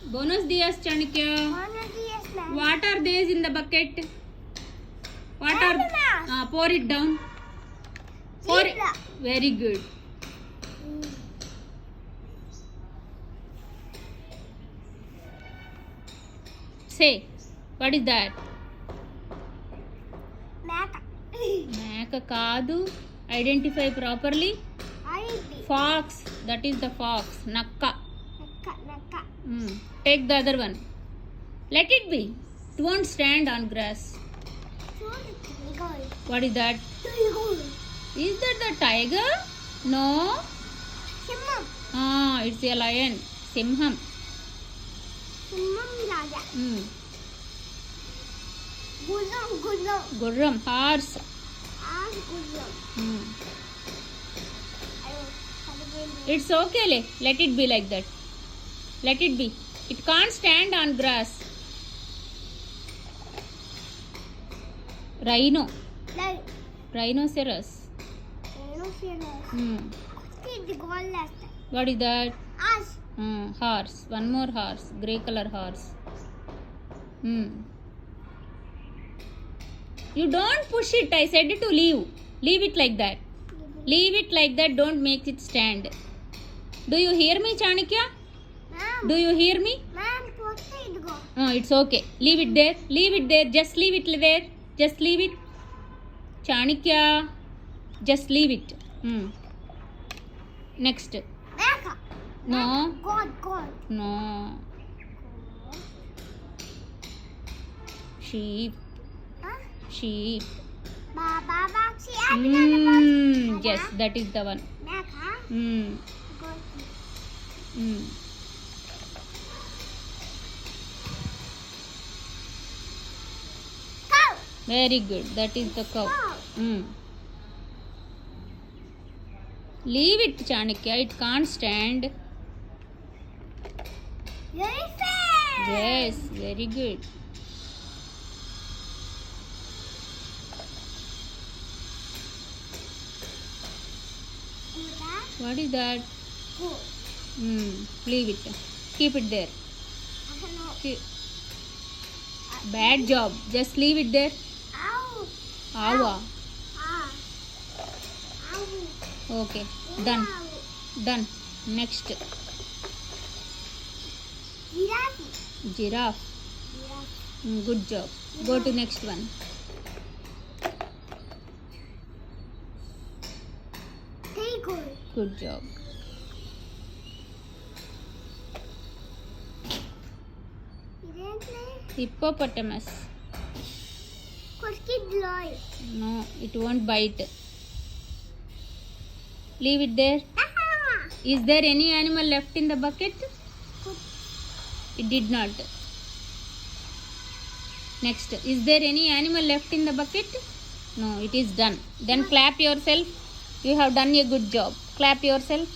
Buenos dias, Chanakya. Buenos dias, ma'am. What are these in the bucket? What are? Pour it down. Pour it. Zebra. Very good. Say, what is that? Mac. Meka kaadu. Identify properly. ID. Fox. That is the fox. Nakka. Naka. Take the other one. Let it be. It won't stand on grass. What is that? Is that the tiger? No. Simham. It's a lion. Simham. Simham raja. Gurram. Gurram. Horse. Gurram. It's okay. Let it be like that. Let it be. It can't stand on grass. Rhino. Rhinoceros. What is that? Horse. One more horse. Grey color horse. You don't push it. I said to leave. Leave it like that. Leave it like that. Don't make it stand. Do you hear me, Chanakya? Do you hear me? It's okay. Leave it there. Leave it there. Just leave it there. Just leave it. Chanakya. Just leave it. Next. No. God. No. Sheep. Sheep. Yes, that is the one. Very good. That is the cow. Leave it, Chanakya. It can't stand. Yes, very good. What is that? Leave it. Keep it there. Bad job. Just leave it there. Awa. Okay. Done. Next. Giraffe. Good job. Go to next one. Good job. Hippopotamus. No, it won't bite. Leave it there. Is there any animal left in the bucket? It did not. Next. Is there any animal left in the bucket? No, it is done. Then clap yourself. You have done a good job. Clap yourself.